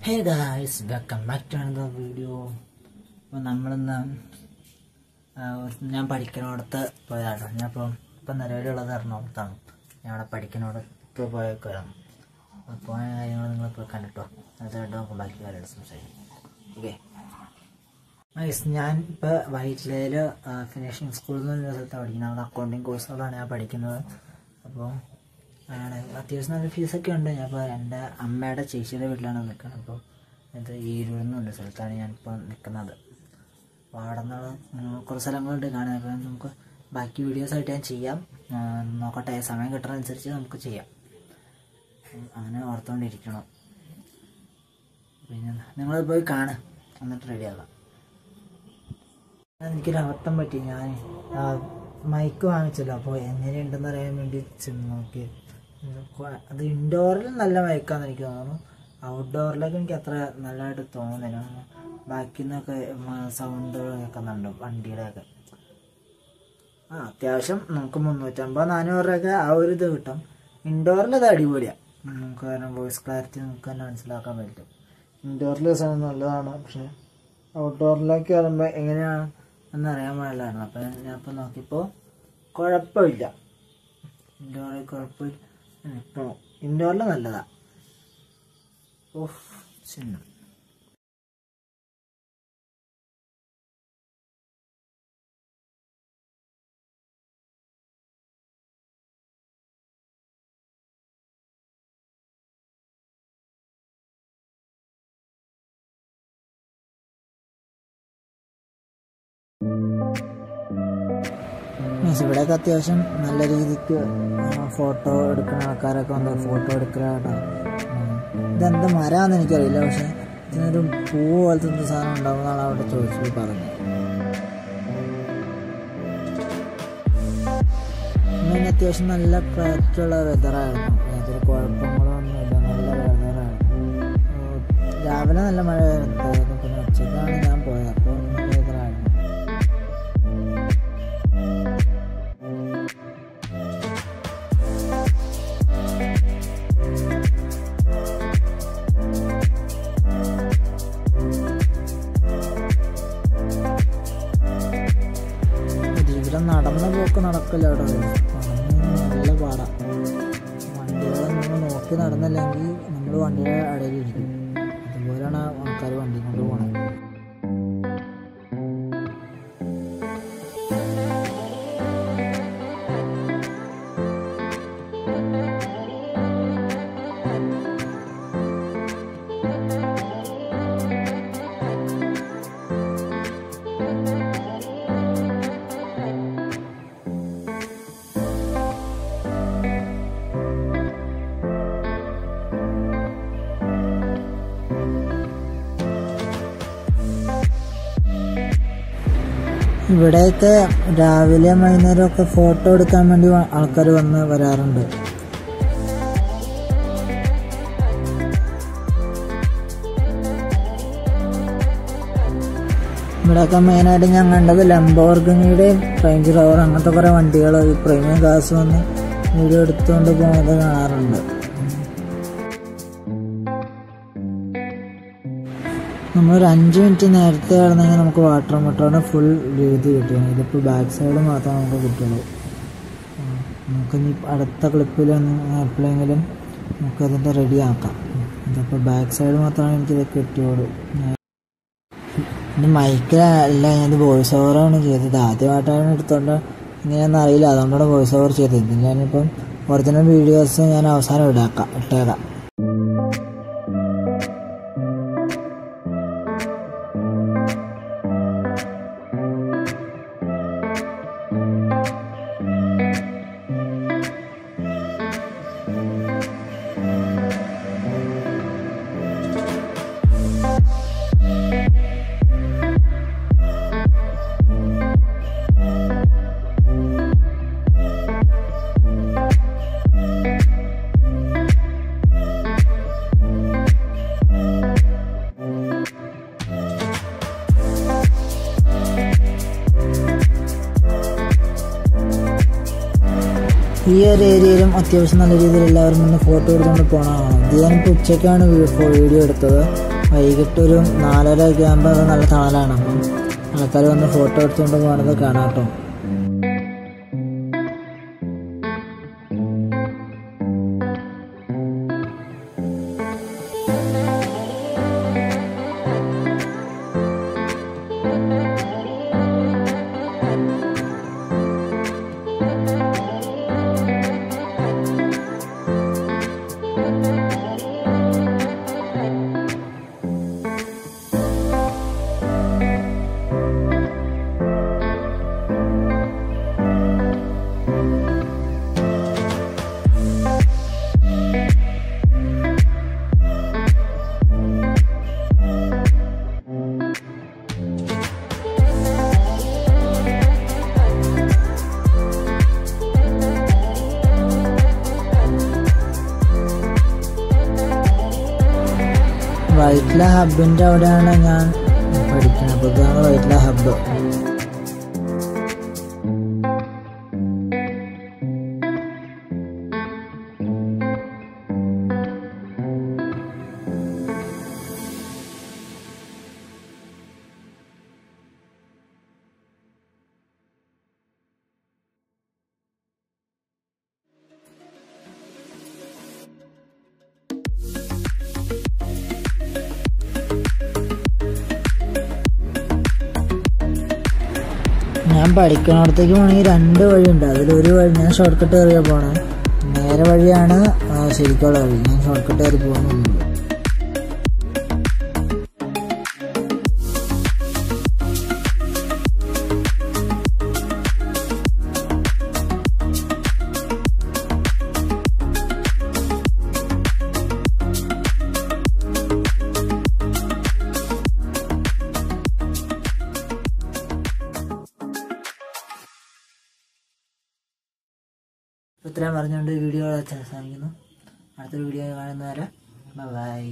Hey guys, welcome back to another video. അപ്പോൾ നമ്മളിന്ന് ഞാൻ പഠിക്കുന്നിടത്ത് പോയതാട്ടോ. ഇപ്പം നിലവിലുള്ളത് എറണാകുളത്താണ്. ഞാൻ അവിടെ പഠിക്കുന്നിടത്ത് പോയേക്കാണ്. അപ്പോൾ കാര്യങ്ങൾ നിങ്ങളിപ്പോൾ കണ്ടിട്ടോ. അതായിട്ട് നമുക്ക് ബാക്കി കാര്യമായിട്ട് സംസാരിക്കും. ഓക്കെ ഞാൻ ഇപ്പോൾ വൈറ്റിലയിൽ ഫിനിഷിംഗ് സ്കൂളിൽ നിന്ന് സ്ഥലത്താണ് പഠിക്കുന്നത്. അവിടെ അക്കൗണ്ടിങ് കോഴ്സുകളാണ് ഞാൻ പഠിക്കുന്നത്. അപ്പോൾ അത്യാവശ്യം നല്ല ഫീസൊക്കെ ഉണ്ട്. ഞാനിപ്പോൾ എൻ്റെ അമ്മയുടെ ചേച്ചിയുടെ വീട്ടിലാണ് നിൽക്കുന്നത്. അപ്പോൾ ഇത് ഈരൂരെന്നുണ്ട് സ്ഥലത്താണ് ഞാനിപ്പോൾ നിൽക്കുന്നത്. അപ്പോൾ അവിടെ നിന്ന് കുറച്ച് സ്ഥലങ്ങളുണ്ട് കാണാൻ. അപ്പോൾ നമുക്ക് ബാക്കി വീഡിയോസായിട്ട് ഞാൻ ചെയ്യാം. നോക്കട്ടെ, സമയം കിട്ടുന്നതനുസരിച്ച് നമുക്ക് ചെയ്യാം. അങ്ങനെ ഓർത്തുകൊണ്ടിരിക്കണം. പിന്നെ നിങ്ങൾ പോയി കാണുക, എന്നിട്ട് റെഡിയാകാം. എനിക്കൊരു അബദ്ധം പറ്റി. ഞാൻ മൈക്ക് വാങ്ങിച്ചല്ലോ. അപ്പോൾ എങ്ങനെയുണ്ടെന്ന് അറിയാൻ വേണ്ടി ചെന്ന് നോക്കി. അത് ഇൻഡോറിൽ നല്ല മൈക്കാന്ന് എനിക്ക് തോന്നുന്നു. ഔട്ട്ഡോറിലൊക്കെ എനിക്ക് അത്ര നല്ലതായിട്ട് തോന്നുന്നില്ല. ബാക്കിൽ നിന്നൊക്കെ സൗണ്ട് കേൾക്കുന്നുണ്ട് വണ്ടിയുടെയൊക്കെ. അത്യാവശ്യം നമുക്ക് 350-400 രൂപയൊക്കെ ആ ഒരു ഇത് കിട്ടും. ഇൻഡോറിൽ അത് അടിപൊളിയാണ്. നമുക്ക് കാരണം വോയിസ് ക്ലാരിറ്റി നമുക്ക് തന്നെ മനസ്സിലാക്കാൻ പറ്റും. ഇൻഡോറിൽ നല്ലതാണ്. പക്ഷേ ഔട്ട്ഡോറിലേക്ക് വരുമ്പോൾ എങ്ങനെയാണ് എന്നറിയാൻ പാടില്ലായിരുന്നു. അപ്പം ഞാനിപ്പോൾ നോക്കിയപ്പോൾ കുഴപ്പമില്ല. ഇൻഡോറിൽ കുഴപ്പമില്ല. ഇപ്പോൾ ഇൻഡോറിൽ നല്ലതാണ്. ഓഫ് ചിഹ്നം ഇവിടെയൊക്കെ അത്യാവശ്യം നല്ല രീതിക്ക് ഫോട്ടോ എടുക്കുന്ന ആൾക്കാരൊക്കെ വന്ന് ഫോട്ടോ എടുക്കലാട്ടോ. ഇതെന്ത് മരമാണെന്ന് എനിക്കറിയില്ല. പക്ഷെ ഇതിനൊരു പൂ പോലത്തെ എന്ത് സാധനം ഉണ്ടാവുന്നതാണ് അവിടെ ചോദിച്ചു പറഞ്ഞു. ഇന്ന് അത്യാവശ്യം നല്ല കാറ്റുള്ള വെതറായിരുന്നു. യാതൊരു കുഴപ്പങ്ങളൊന്നുമില്ല. നല്ല വെതറായിരുന്നു. രാവിലെ നല്ല മഴ ഉണ്ടായിരുന്നു. പിന്നെ ഉച്ചയ്ക്കാണ് ഞാൻ പോയത്. അപ്പോൾ നല്ല വെതറായിരുന്നു. നടന്ന പോക്ക് നടക്കില്ല. അവിടെ നല്ല പാടാ. വണ്ടികളെ നമ്മൾ നോക്കി നടന്നില്ലെങ്കിൽ നമ്മൾ വണ്ടിയുടെ ഇടയിലിരിക്കും. അതുപോലെയാണ് ആൾക്കാർ വണ്ടി കൊണ്ട് പോകണത്. ഇവിടെയൊക്കെ രാവിലെ വൈകുന്നേരമൊക്കെ ഫോട്ടോ എടുക്കാൻ വേണ്ടി ആൾക്കാർ വരാറുണ്ട്. ഇവിടെയൊക്കെ മെയിനായിട്ട് ഞാൻ കണ്ടത് ലംബോർഗിനിയുടെയും റേഞ്ച് റോവർ അങ്ങനത്തെ കുറേ വണ്ടികൾ ഈ പ്രീമിയം ക്ലാസ് വന്ന് വീഡിയോ എടുത്തുകൊണ്ട് പോകുന്നത് കാണാറുണ്ട്. നമ്മളൊരു 5 മിനിറ്റ് നേരത്തെ ആയിരുന്നെങ്കിൽ നമുക്ക് വാട്ടർ മോട്ടോറിൻ്റെ ഫുൾ രീതി കിട്ടും. ഇതിപ്പോൾ ബാക്ക് സൈഡ് മാത്രമേ നമുക്ക് കിട്ടുള്ളൂ. നമുക്കിനി അടുത്ത ക്ലിപ്പിൽ എപ്പോഴെങ്കിലും നമുക്കതിൻ്റെ റെഡി ആക്കാം. ഇതിപ്പോൾ ബാക്ക് സൈഡ് മാത്രമാണ് എനിക്കിത് കിട്ടിയുള്ളൂ. ഇനി മൈക്കിലല്ല, ഞാനിത് വോയിസ് ഓവറാണ് ചെയ്തത്. ആദ്യമായിട്ടാണ് എടുത്തോണ്ട് ഇങ്ങനെയൊന്നും അറിയില്ല. അതുകൊണ്ടാണ് വോയിസ് ഓവർ ചെയ്തത്. ഞാനിപ്പം ഒറിജിനൽ വീഡിയോസ് ഞാൻ അവസാനം ഇട്ടേക്കാം. ഈ ഒരു ഏരിയയിലും അത്യാവശ്യം നല്ല രീതിയിൽ എല്ലാവരും നിന്ന് ഫോട്ടോ എടുത്തുകൊണ്ട് പോകണമാണ്. ഇത് ഞാനിപ്പോൾ ഉച്ചയ്ക്കാണ് വീഡിയോ എടുത്തത്. വൈകിട്ട് ഒരു 4:30 ഒക്കെ ആകുമ്പോൾ നല്ല തണലാണ്. അപ്പം ആൾക്കാർ വന്ന് ഫോട്ടോ എടുത്തുകൊണ്ട് പോകുന്നത് കാണാം കേട്ടോ. വൈറ്റ്ല ഹബിൻ്റെ അവിടെയാണ് ഞാൻ പഠിക്കുന്നത്. അപ്പോൾ ഇതാണ് വൈറ്റ്ല ഹബ്ബ്. ഞാൻ പഠിക്കുന്നിടത്തേക്ക് പോകണമെങ്കിൽ 2 വഴിയുണ്ട്. അതിലൊരു വഴി ഞാൻ ഷോർട്ട് കട്ട് കയറിയാൽ പോകണം. നേരെ വഴിയാണ് ശരിക്കുള്ള വഴി. ഞാൻ ഷോർട്ട് കട്ട് കയറി പോകുന്നില്ല. ഇത്രയും പറഞ്ഞുകൊണ്ട് വീഡിയോ അവസാനിക്കുന്നു. അടുത്തൊരു വീഡിയോ കാണുന്നവരെ ബൈ.